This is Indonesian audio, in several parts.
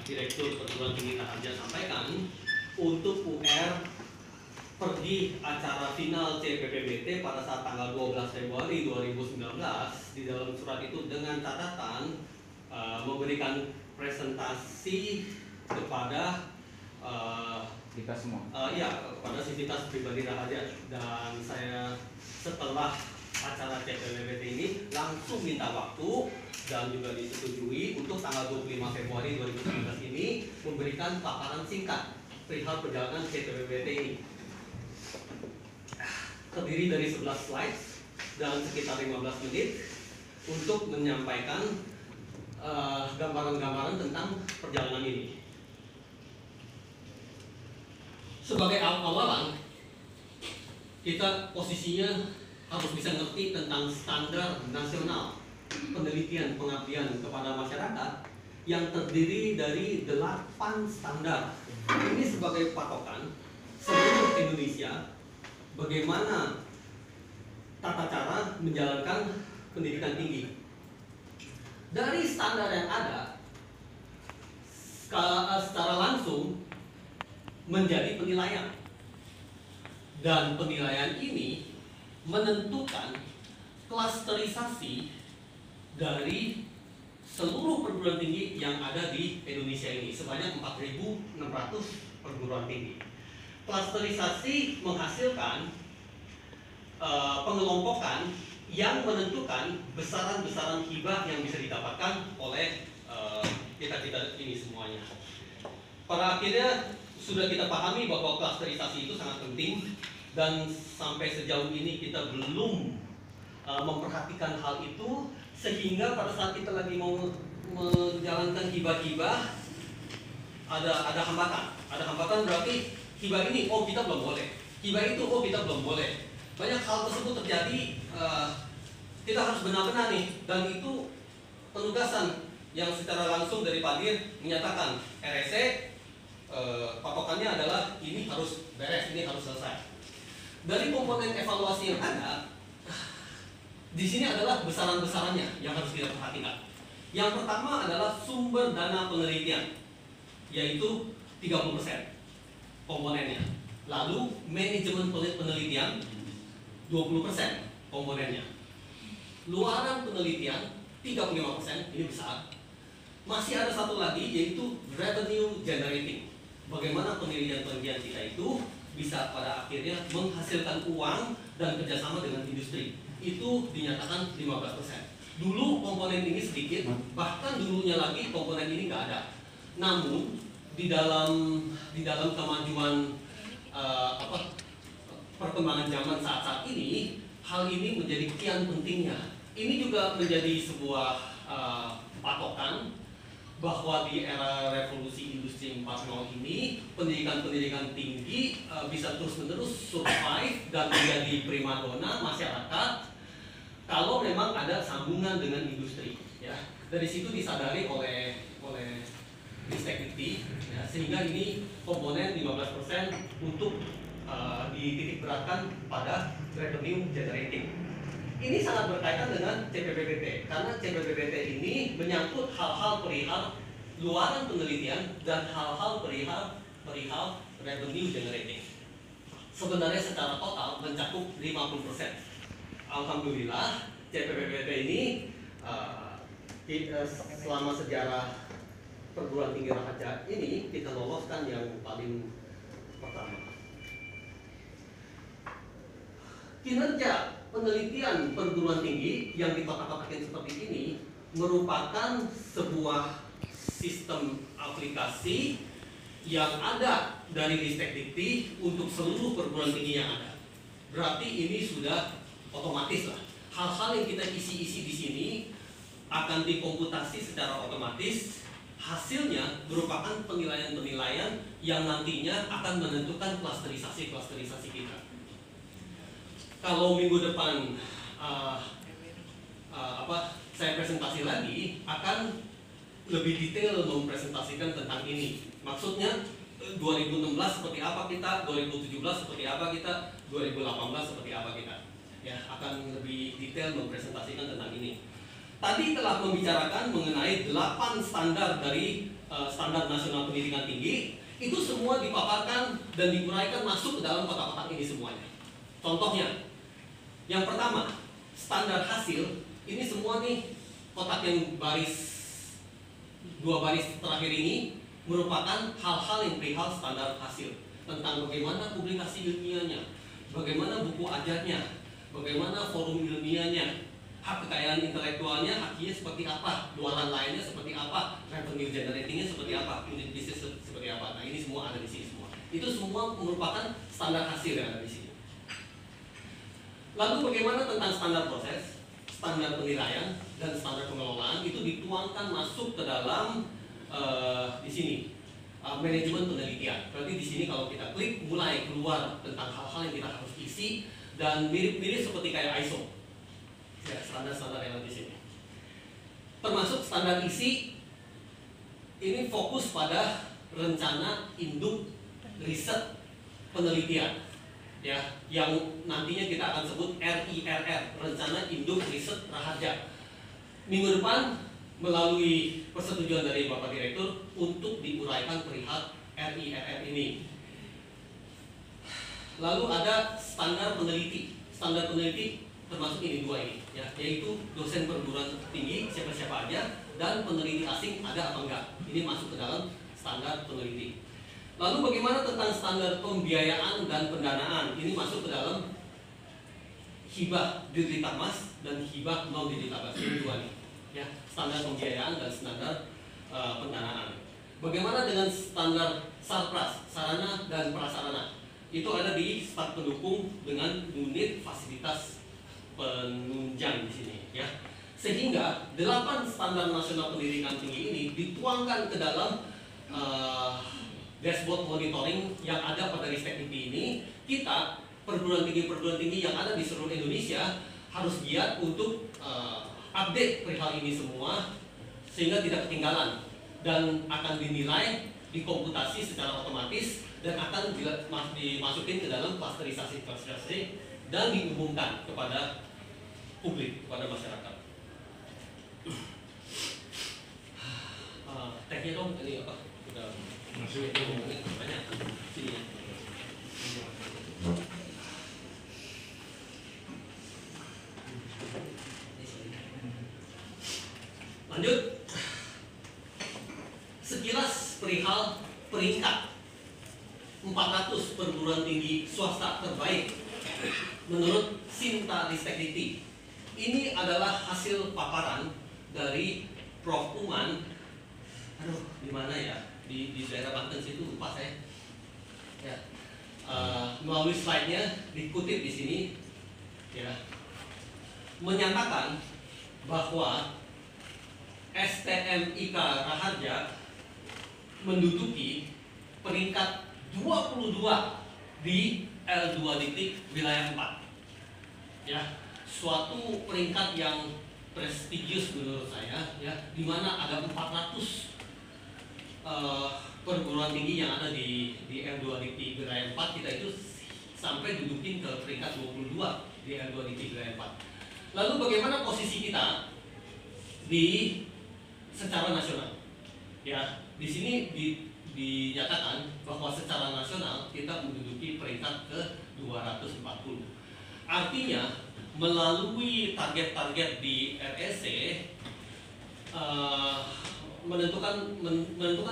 Direktur Perguruan Tinggi Raharja sampaikan, untuk UR pergi acara final CPPBT pada saat tanggal 12 Februari 2019 di dalam surat itu dengan catatan memberikan presentasi kepada kita semua. Kepada Sivitas Pribadi Raharja, dan saya setelah acara CPPBT ini langsung minta waktu dan juga disetujui untuk tanggal 25 Februari 2019 ini memberikan paparan singkat perihal perjalanan CPPBT ini. Terdiri dari 11 slides dan sekitar 15 menit untuk menyampaikan gambaran-gambaran tentang perjalanan ini. Sebagai awalan, kita posisinya harus bisa ngerti tentang standar nasional penelitian pengabdian kepada masyarakat yang terdiri dari 8 standar. Ini sebagai patokan seluruh Indonesia bagaimana tata cara menjalankan pendidikan tinggi. Dari standar yang ada, secara langsung menjadi penilaian, dan penilaian ini menentukan klasterisasi dari seluruh perguruan tinggi yang ada di Indonesia ini, sebanyak 4.600 perguruan tinggi. Klasterisasi menghasilkan pengelompokan yang menentukan besaran-besaran hibah yang bisa didapatkan oleh kita ini semuanya. Pada akhirnya sudah kita pahami bahwa klasterisasi itu sangat penting, dan sampai sejauh ini kita belum memperhatikan hal itu, sehingga pada saat kita lagi mau menjalankan hibah-hibah ada hambatan. Ada hambatan berarti hibah ini kita belum boleh, hibah itu kita belum boleh. Banyak hal tersebut terjadi, kita harus benar-benar nih, dan itu penugasan yang secara langsung dari Padir menyatakan RSE patokannya adalah ini harus beres, ini harus selesai. Dari komponen evaluasi yang ada, di sini adalah besaran-besarannya yang harus kita perhatikan. Yang pertama adalah sumber dana penelitian, yaitu 30% komponennya. Lalu manajemen penelitian 20% komponennya. Luaran penelitian 35%, ini besar. Masih ada satu lagi, yaitu revenue generating. Bagaimana penelitian-penelitian kita itu bisa pada akhirnya menghasilkan uang dan kerjasama dengan industri. Itu dinyatakan 15%. Dulu komponen ini sedikit, bahkan dulunya lagi komponen ini nggak ada. Namun di dalam kemajuan perkembangan zaman saat ini, hal ini menjadi kian pentingnya. Ini juga menjadi sebuah patokan bahwa di era revolusi industri 4.0 ini pendidikan tinggi bisa terus-menerus survive dan menjadi primadona masyarakat kalau memang ada sambungan dengan industri, ya. Dari situ disadari oleh Ristekdikti, ya, sehingga ini komponen 15% untuk dititik beratkan pada revenue generating. Ini sangat berkaitan dengan CPPBT, karena CPPBT ini menyangkut hal-hal perihal luaran penelitian dan hal-hal perihal revenue generating. Sebenarnya secara total mencakup 50%. Alhamdulillah CPPBT ini selama sejarah perguruan tinggi Raharja ini kita loloskan yang paling pertama. Kinerja penelitian perguruan tinggi yang dikotak-kotakin seperti ini merupakan sebuah sistem aplikasi yang ada dari Ristekdikti untuk seluruh perguruan tinggi yang ada. Berarti ini sudah otomatis lah. Hal-hal yang kita isi-isi di sini akan dikomputasi secara otomatis. Hasilnya merupakan penilaian-penilaian yang nantinya akan menentukan klasterisasi kita. Kalau minggu depan saya presentasi lagi, akan lebih detail mempresentasikan tentang ini. Maksudnya 2016 seperti apa kita, 2017 seperti apa kita, 2018 seperti apa kita. Ya, akan lebih detail mempresentasikan tentang ini. Tadi telah membicarakan mengenai 8 standar dari standar nasional pendidikan tinggi, itu semua dipaparkan dan diuraikan masuk ke dalam kotak-kotak ini semuanya. Contohnya, yang pertama, standar hasil, ini semua nih kotak yang dua baris terakhir ini merupakan hal-hal yang perihal standar hasil, tentang bagaimana publikasi ilmiahnya, bagaimana buku ajarnya, bagaimana forum ilmiahnya, hak kekayaan intelektualnya, haknya seperti apa, luaran lainnya seperti apa, revenue generatingnya seperti apa, unit bisnis seperti apa. Nah, ini semua ada di sini semua. Itu semua merupakan standar hasil yang ada di sini. Lalu bagaimana tentang standar proses, standar penilaian, dan standar pengelolaan itu dituangkan masuk ke dalam di sini manajemen penelitian. Berarti di sini kalau kita klik mulai keluar tentang hal-hal yang kita harus isi dan mirip-mirip seperti kayak ISO. Ya, standar-standar yang ada di sini. Termasuk standar isi ini fokus pada rencana induk riset penelitian, ya, yang nantinya kita akan sebut RIRR, rencana induk riset raharja. Minggu depan melalui persetujuan dari Bapak Direktur untuk diuraikan perihal RIRR ini. Lalu ada standar peneliti. Standar peneliti termasuk ini dua ini, ya, yaitu dosen perguruan tinggi siapa-siapa aja dan peneliti asing ada apa enggak. Ini masuk ke dalam standar peneliti. Lalu bagaimana tentang standar pembiayaan dan pendanaan? Ini masuk ke dalam hibah Dirlitabmas dan hibah non Dirlitabmas. Ini dua nih, ya, standar pembiayaan dan standar pendanaan. Bagaimana dengan standar sarpras, sarana dan prasarana? Itu ada di staf pendukung dengan unit fasilitas penunjang di sini, ya. Sehingga 8 standar nasional pendidikan tinggi ini dituangkan ke dalam dashboard monitoring yang ada pada Ristek TV ini. Kita perguruan tinggi yang ada di seluruh Indonesia harus giat untuk update perihal ini semua sehingga tidak ketinggalan dan akan dinilai, dikomputasi secara otomatis dan akan dimasukin ke dalam klasterisasi dan diumumkan kepada publik, kepada masyarakat. Tag-nya dong, ini apa? Udah masuk banyak sini ya. Lanjut. Sekilas perihal peringkat 400 perguruan tinggi swasta terbaik menurut Sinta Ristek Dikti. Ini adalah hasil paparan dari Prof. Uman. Aduh, di mana ya? Di daerah Banten situ, lupa saya. Ya. Melalui slide-nya dikutip di sini, ya, menyatakan bahwa STMIK Raharja menduduki peringkat 22 di L2 Dikti wilayah 4. Ya, suatu peringkat yang prestigius menurut saya, ya, di mana ada 400 perguruan tinggi yang ada di L2 Dikti wilayah 4. Kita itu sampai dudukin ke peringkat 22 di L2 Dikti wilayah 4. Lalu bagaimana posisi kita di secara nasional? Ya, di sini dinyatakan bahwa secara nasional kita menduduki peringkat ke 240. Artinya melalui target-target di RSC menentukan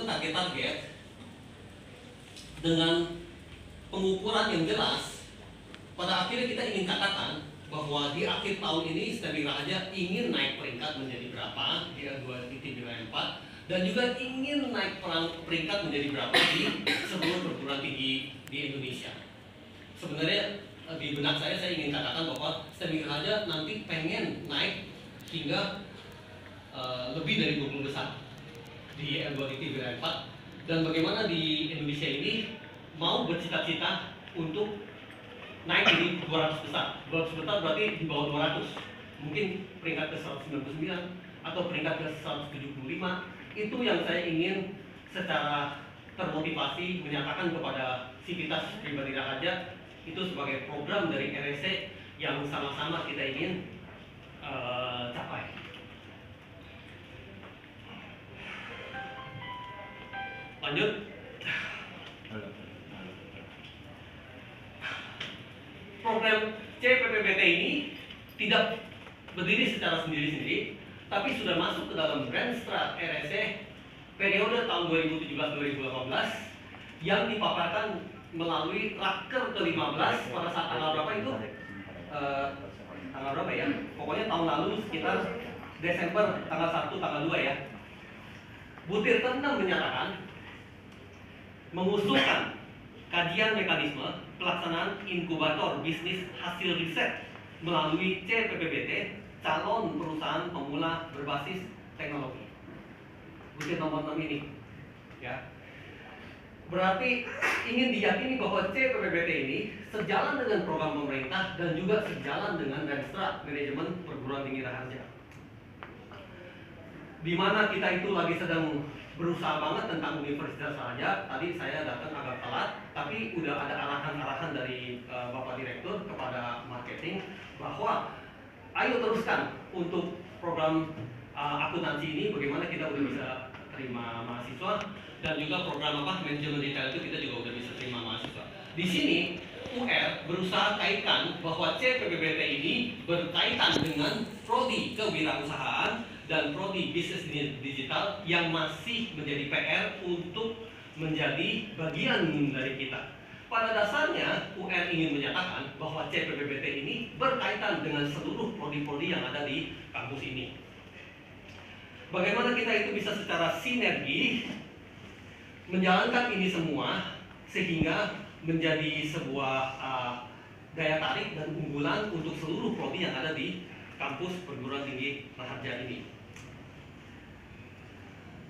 target-target dengan pengukuran yang jelas. Pada akhirnya kita ingin katakan bahwa di akhir tahun ini STMIK Raharja ingin naik peringkat menjadi berapa di L2 Dikti wilayah 4 dan juga ingin naik peringkat menjadi berapa di seluruh perguruan tinggi di Indonesia. Sebenarnya di benak saya ingin katakan bahwa STMIK Raharja nanti pengen naik hingga lebih dari 20 besar di L2 Dikti wilayah 4. Dan bagaimana di Indonesia ini mau bercita-cita untuk naik di 200 besar. 200 besar berarti di bawah 200. Mungkin peringkat ke 199 atau peringkat ke 175. Itu yang saya ingin secara termotivasi menyatakan kepada Sivitas Pribadi Raharja itu sebagai program dari RSC yang sama-sama kita ingin capai. Lanjut. Program CPPBT ini tidak berdiri secara sendiri-sendiri, tapi sudah masuk ke dalam Grand Strat RSE periode tahun 2017-2018 yang dipaparkan melalui Raker ke-15 pada saat tanggal berapa itu? Tanggal berapa ya? Pokoknya tahun lalu sekitar Desember tanggal 1, tanggal 2 ya. Butir ke-6 menyatakan mengusulkan kajian mekanisme pelaksanaan inkubator bisnis hasil riset melalui CPPBT calon perusahaan pemula berbasis teknologi. Butir nomor 6 ini ya. Berarti ingin diyakini bahwa CPPBT ini sejalan dengan program pemerintah dan juga sejalan dengan Renstra Manajemen Perguruan Tinggi Raharja. Di mana kita itu lagi sedang berusaha banget tentang Universitas Raharja. Tadi saya datang agak telat, tapi udah ada arahan-arahan dari Bapak Direktur kepada marketing bahwa ayo teruskan untuk program akuntansi ini, bagaimana kita udah bisa terima mahasiswa, dan juga program manajemen retail itu kita juga udah bisa terima mahasiswa. Di sini UR berusaha kaitkan bahwa CPPBT ini berkaitan dengan prodi kewirausahaan dan prodi bisnis digital yang masih menjadi PR untuk menjadi bagian dari kita. Pada dasarnya UR ingin menyatakan bahwa CPPBT ini berkaitan dengan seluruh prodi-prodi yang ada di kampus ini. Bagaimana kita itu bisa secara sinergi menjalankan ini semua sehingga menjadi sebuah daya tarik dan unggulan untuk seluruh prodi yang ada di kampus perguruan tinggi Raharja ini.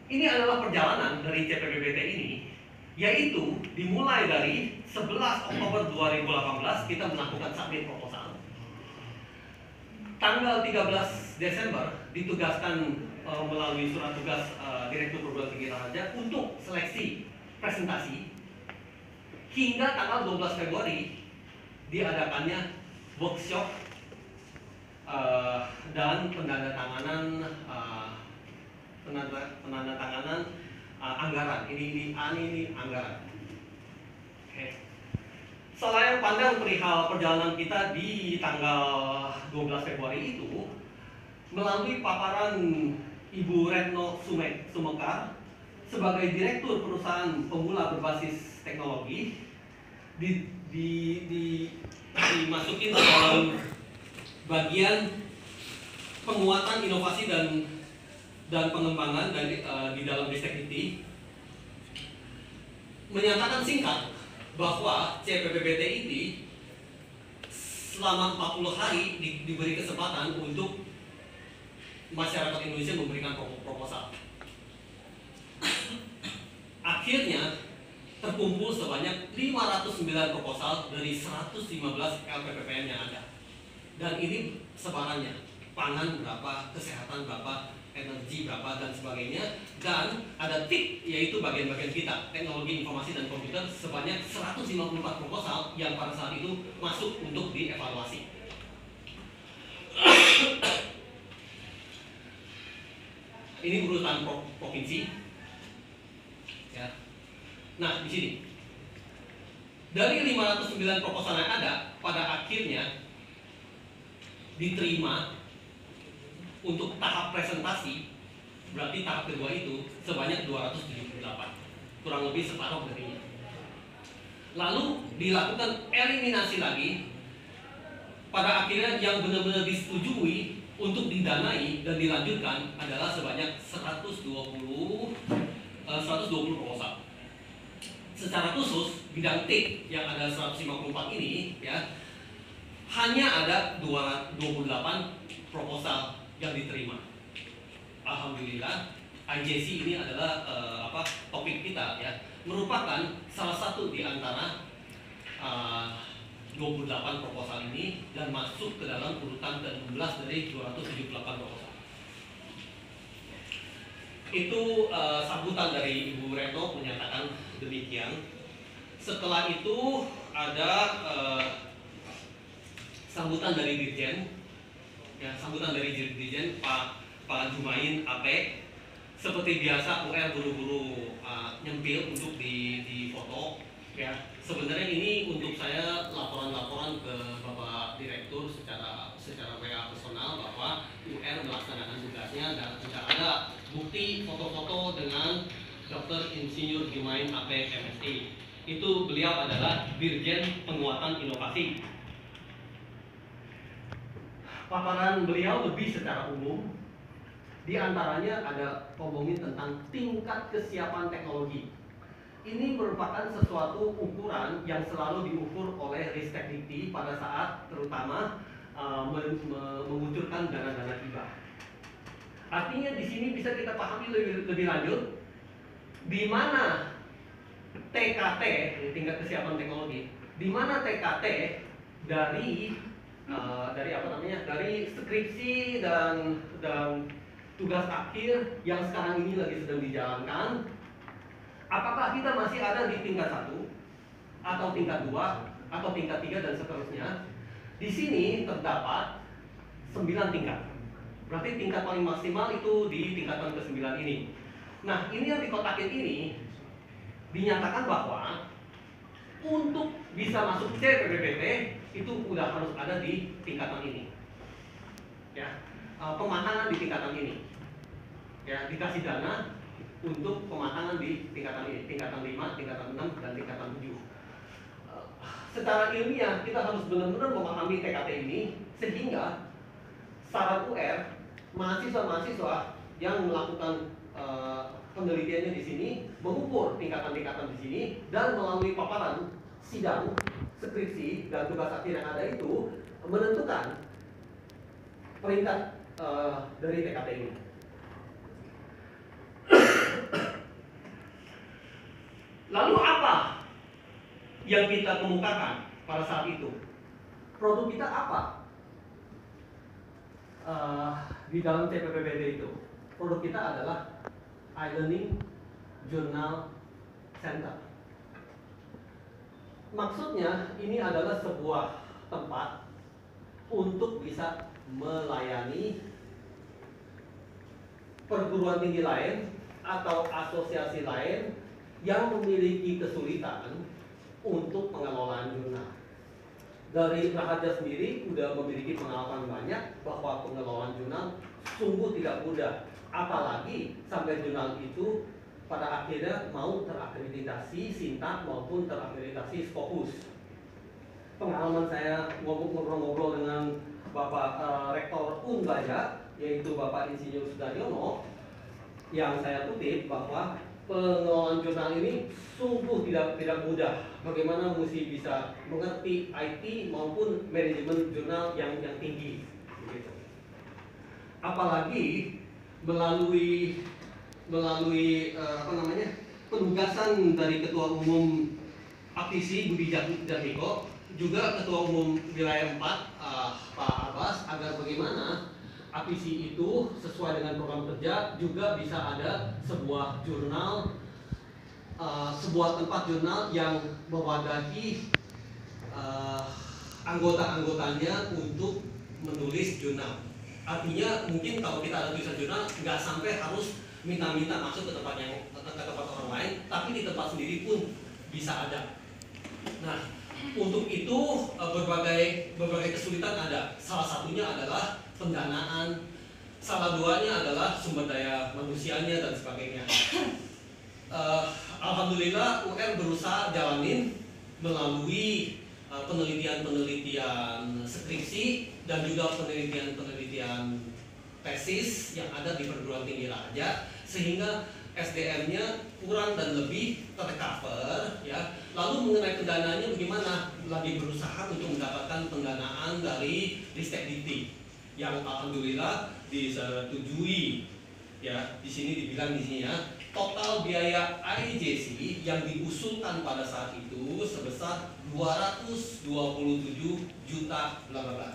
Ini adalah perjalanan dari CPPBT ini, yaitu dimulai dari 11 Oktober 2018 kita melakukan submit proposal. Tanggal 13 Desember ditugaskan melalui surat tugas Direktur Perguruan Tinggi Raharja untuk seleksi presentasi. Hingga tanggal 12 Februari diadakannya workshop dan penandatanganan anggaran. Ini anggaran. Oke. Selain pandang perihal perjalanan kita di tanggal 12 Februari itu, melalui paparan Ibu Retno Sumekar sebagai Direktur Perusahaan Pemula Berbasis Teknologi, dimasukin dalam bagian penguatan inovasi dan pengembangan di dalam Ristekniti, menyatakan singkat bahwa CPPBT ini selama 40 hari diberi kesempatan untuk masyarakat Indonesia memberikan proposal. Akhirnya terkumpul sebanyak 509 proposal dari 115 LPPPN yang ada. Dan ini sebarannya, pangan berapa, kesehatan berapa, energi berapa, dan sebagainya. Dan ada TIK, yaitu bagian-bagian kita, teknologi informasi dan komputer, sebanyak 154 proposal yang pada saat itu masuk untuk dievaluasi. Ini urutan provinsi. Ya. Nah, di sini dari 509 proposal yang ada, pada akhirnya diterima untuk tahap presentasi, berarti tahap kedua itu sebanyak 278, kurang lebih separuh darinya. Lalu dilakukan eliminasi lagi, pada akhirnya yang benar-benar disetujui untuk didanai dan dilanjutkan adalah sebanyak 120 proposal. Secara khusus bidang TIK yang ada 154 ini ya, hanya ada 28 proposal yang diterima. Alhamdulillah, IJC ini adalah topik kita ya, merupakan salah satu di antara 28 proposal ini dan masuk ke dalam urutan ke-16 dari 278 proposal. Itu sambutan dari Ibu Retno menyatakan demikian. Setelah itu ada sambutan dari Dirjen, ya, sambutan dari Dirjen Pak Jumain AP. Seperti biasa UR buru-buru unveil, untuk di foto. Ya, sebenarnya ini untuk saya laporan-laporan ke Bapak Direktur secara WA personal bahwa UR melaksanakan tugasnya dan tidak ada bukti foto-foto dengan Dr. Insinyur Jumain AP MSI. Itu beliau adalah Dirjen Penguatan Inovasi. Paparan beliau lebih secara umum, di antaranya ada ngomongin tentang tingkat kesiapan teknologi. Ini merupakan sesuatu ukuran yang selalu diukur oleh Ristekdikti pada saat terutama mengucurkan dana-dana hibah. Artinya di sini bisa kita pahami lebih lanjut, di mana TKT, tingkat kesiapan teknologi, di mana TKT dari skripsi dan tugas akhir yang sekarang ini lagi sedang dijalankan, apakah kita masih ada di tingkat 1 atau tingkat 2 atau tingkat 3 dan seterusnya. Di sini terdapat 9 tingkat. Berarti tingkat paling maksimal itu di tingkatan ke-9 ini. Nah, ini yang dikotakin ini dinyatakan bahwa untuk bisa masuk CPPPT itu udah harus ada di tingkatan ini. Ya, pematangan di tingkatan ini. Ya, dikasih dana untuk pematangan di tingkatan ini, tingkatan 5, tingkatan 6 dan tingkatan 7. Secara ilmiah kita harus benar-benar memahami TKT ini sehingga syarat UR mahasiswa-mahasiswa yang melakukan penelitiannya di sini mengukur tingkatan-tingkatan di sini dan melalui paparan sidang, skripsi dan tugas akhir yang ada itu menentukan peringkat dari TKT ini. Lalu apa yang kita kemukakan pada saat itu? Produk kita apa? Di dalam CPPPT itu, produk kita adalah iLearning Journal Center. Maksudnya ini adalah sebuah tempat untuk bisa melayani perguruan tinggi lain atau asosiasi lain yang memiliki kesulitan untuk pengelolaan jurnal. Dari Raharja sendiri sudah memiliki pengalaman banyak bahwa pengelolaan jurnal sungguh tidak mudah, apalagi sampai jurnal itu pada akhirnya mau terakreditasi SINTAK maupun terakreditasi Scopus. Pengalaman saya ngobrol-ngobrol dengan Bapak Rektor Unbaya, yaitu Bapak Insinyur Sudaryono, yang saya kutip bahwa pengelolaan jurnal ini sungguh tidak mudah. Bagaimana mesti bisa mengerti IT maupun manajemen jurnal yang tinggi, begitu. Apalagi melalui penugasan dari Ketua Umum Aptisi Budi Jatmiko, juga Ketua Umum Wilayah 4 Pak Abbas, agar bagaimana Aptisi itu sesuai dengan program kerja juga bisa ada sebuah jurnal, sebuah tempat jurnal yang mewadahi anggota-anggotanya untuk menulis jurnal. Artinya mungkin kalau kita ada tulisan jurnal nggak sampai harus minta-minta masuk ke tempat orang lain, tapi di tempat sendiri pun bisa ada. Nah, untuk itu berbagai kesulitan ada. Salah satunya adalah pendanaan, salah duanya adalah sumber daya manusianya dan sebagainya. Alhamdulillah UR berusaha jalanin melalui penelitian skripsi dan juga penelitian tesis yang ada di perguruan tinggi Raharja, sehingga SDM-nya kurang dan lebih tercover, ya. Lalu mengenai pendananya bagaimana? Lagi berusaha untuk mendapatkan pendanaan dari Ristekdikti yang alhamdulillah disetujui, ya. Di sini dibilang di sini ya, total biaya IJC yang diusulkan pada saat itu sebesar 227 juta bla bla bla.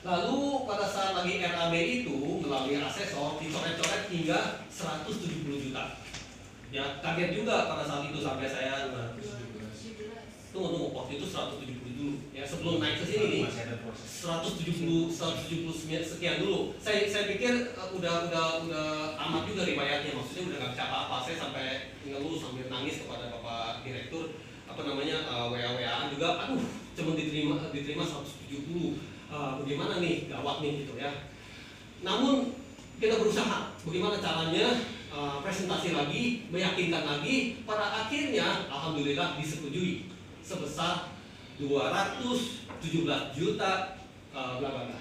Lalu pada saat lagi RAB itu melalui asesor dicoret-coret hingga 170 juta. Ya, kaget juga pada saat itu sampai saya tunggu waktu itu 170 dulu ya, sebelum naik ke sini nih. Masih ada proses. 170 sekian dulu. Saya pikir udah amat juga riwayatnya, maksudnya udah nggak bisa apa-apa. Saya sampai ngeluh sambil nangis kepada Bapak Direktur, WA-WA juga, aduh cuma diterima 170, bagaimana nih, gawat nih gitu ya. Namun kita berusaha bagaimana caranya, presentasi lagi, meyakinkan lagi, pada akhirnya alhamdulillah disetujui sebesar 217 juta bla bla bla.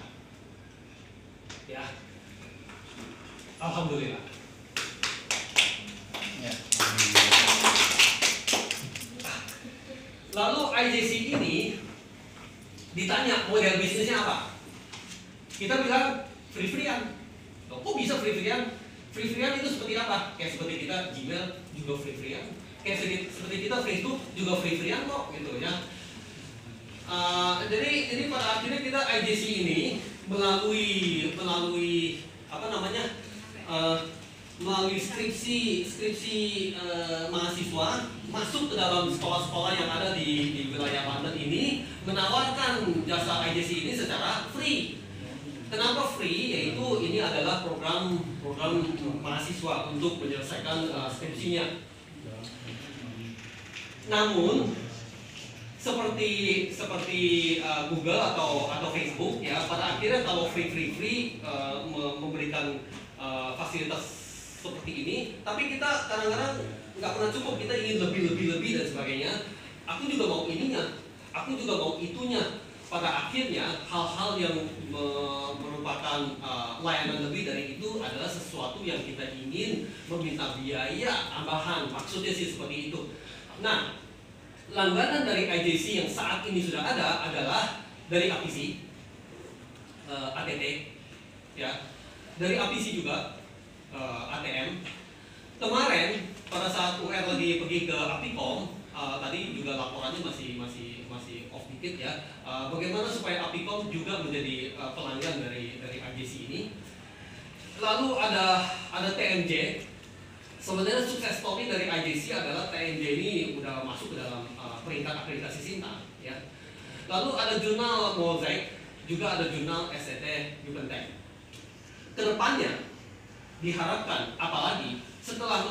Ya. Alhamdulillah. Ya. Lalu IJC ini ditanya model bisnisnya apa? Kita bilang free-freean. Loh, kok bisa free-freean? Free-freean itu seperti apa? Kayak seperti kita Gmail juga free-freean. Kayak seperti kita Facebook juga free-freean kok gitu ya. Jadi pada akhirnya kita IJC ini melalui melalui skripsi mahasiswa masuk ke dalam sekolah-sekolah yang ada di wilayah London ini, menawarkan jasa IJC ini secara free. Kenapa free? Yaitu ini adalah program mahasiswa untuk menyelesaikan skripsinya. Namun seperti Google atau Facebook ya, pada akhirnya kalau free memberikan fasilitas seperti ini, tapi kita kadang-kadang nggak pernah cukup, kita ingin lebih dan sebagainya. Aku juga mau ininya, aku juga mau itunya. Pada akhirnya hal-hal yang merupakan layanan lebih dari itu adalah sesuatu yang kita ingin meminta biaya tambahan, maksudnya sih seperti itu. Nah, langganan dari IJC yang saat ini sudah ada adalah dari APC, ATT, ya, dari APC juga, ATM. Kemarin pada saat UR lagi pergi ke Apicom, tadi juga laporannya masih off dikit ya. Bagaimana supaya Apicom juga menjadi pelanggan dari IJC ini. Lalu ada TMJ. Sebenarnya sukses story dari IJC adalah TMJ ini udah masuk ke dalam peringkat akreditasi Sinta ya. Lalu ada jurnal Mosaic, juga ada jurnal SCT Yupentek. Kedepannya diharapkan, apalagi setelah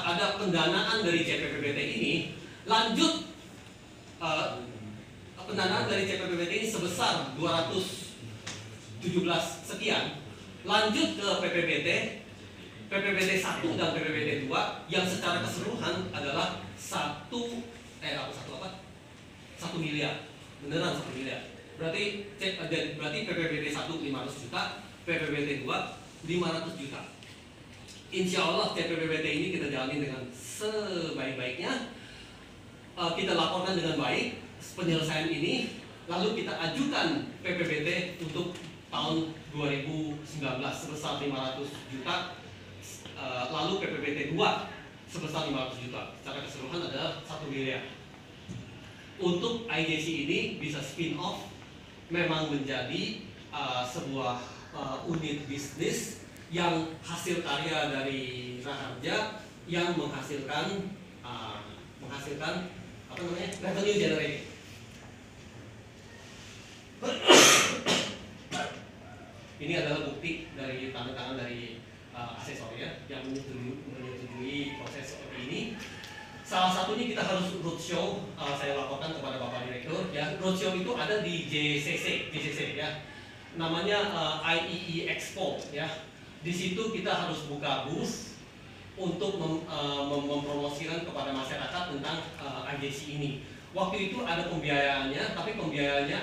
ada pendanaan dari CPPBT ini, lanjut pendanaan dari CPPBT ini sebesar 217 sekian, lanjut ke PPBT 1 dan PPBT 2 yang secara keseluruhan adalah 1 miliar, beneran 1 miliar. Berarti PPBT 1 500 juta, PPBT 2 500 juta. Insya Allah CPPBT ini kita jalani dengan sebaik-baiknya, kita laporkan dengan baik penyelesaian ini, lalu kita ajukan PPBT untuk tahun 2019 sebesar 500 juta, lalu PPBT 2 sebesar 500 juta. Secara keseluruhan adalah 1 miliar. Untuk IJC ini bisa spin off memang menjadi sebuah unit bisnis yang hasil karya dari Raharja yang menghasilkan revenue generating. Ini adalah bukti dari tanda tangan dari asesor ya yang menyetujui proses seperti ini. Salah satunya kita harus roadshow, saya laporkan kepada Bapak Direktur ya. Roadshow itu ada di JCC ya. Namanya IEE Expo ya. Di situ kita harus buka booth untuk mempromosikan kepada masyarakat tentang IJC ini. Waktu itu ada pembiayaannya, tapi pembiayaannya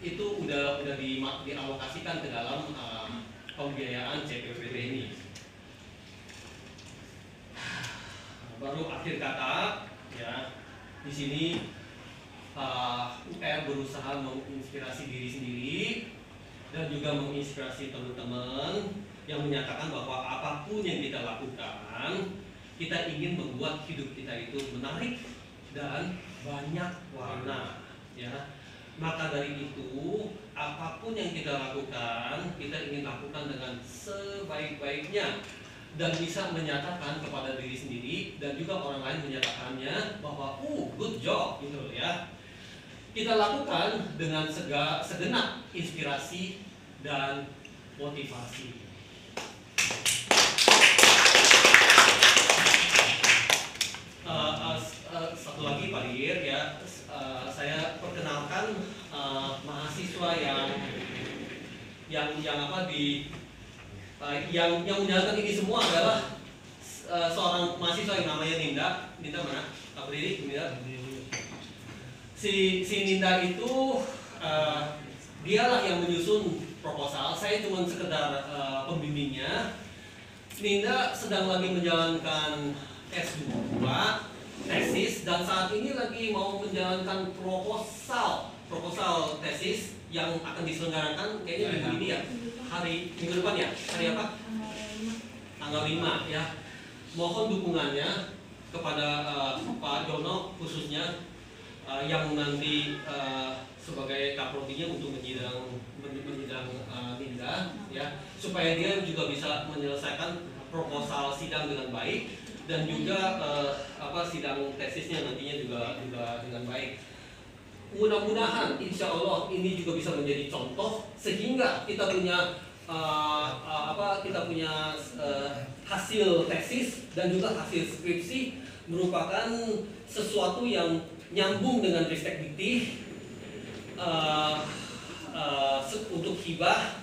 itu udah dialokasikan ke dalam pembiayaan CPPBT ini. Baru akhir kata ya, di sini UR berusaha menginspirasi diri sendiri dan juga menginspirasi teman-teman yang menyatakan bahwa apapun yang kita lakukan, kita ingin membuat hidup kita itu menarik dan banyak warna ya. Maka dari itu, apapun yang kita lakukan, kita ingin lakukan dengan sebaik-baiknya. dan bisa menyatakan kepada diri sendiri dan juga orang lain menyatakannya bahwa good job gitu ya. Kita lakukan dengan segenap inspirasi dan motivasi. Satu lagi Pak Dir ya, saya perkenalkan mahasiswa yang menjalankan ini semua adalah seorang mahasiswa yang namanya Ninda. Ninda mana? Pak Berdiri, Ninda. Si Ninda itu dialah yang menyusun proposal. Saya cuma sekedar pembimbingnya. Ninda sedang lagi menjalankan S2 tesis dan saat ini lagi mau menjalankan proposal tesis yang akan diselenggarakan kayaknya minggu ini ya, minggu depan ya, hari apa? Tanggal 5 ya. Mohon dukungannya kepada Pak Jono khususnya yang nanti sebagai kaprodinya untuk menyidang Ninda ya, supaya dia juga bisa menyelesaikan proposal sidang dengan baik dan juga sidang tesisnya nantinya juga dengan baik. Mudah-mudahan insya Allah ini juga bisa menjadi contoh sehingga kita punya hasil tesis dan juga hasil skripsi merupakan sesuatu yang nyambung dengan Ristek Dikti untuk hibah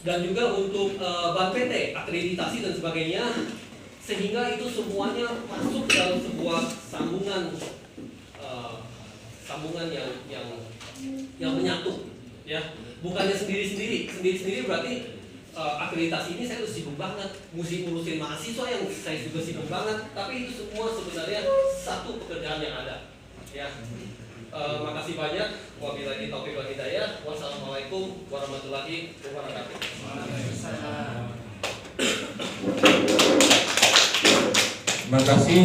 dan juga untuk Bank PT, akreditasi dan sebagainya, sehingga itu semuanya masuk dalam sebuah sambungan yang menyatu ya, bukannya sendiri berarti akreditasi ini saya tuh sibuk banget, mesti ngurusin mahasiswa yang saya juga sibuk banget, tapi itu semua sebenarnya satu pekerjaan yang ada ya. Makasih banyak. Wabillahi taufiq wal hidayah. Wassalamualaikum warahmatullahi wabarakatuh. Terima kasih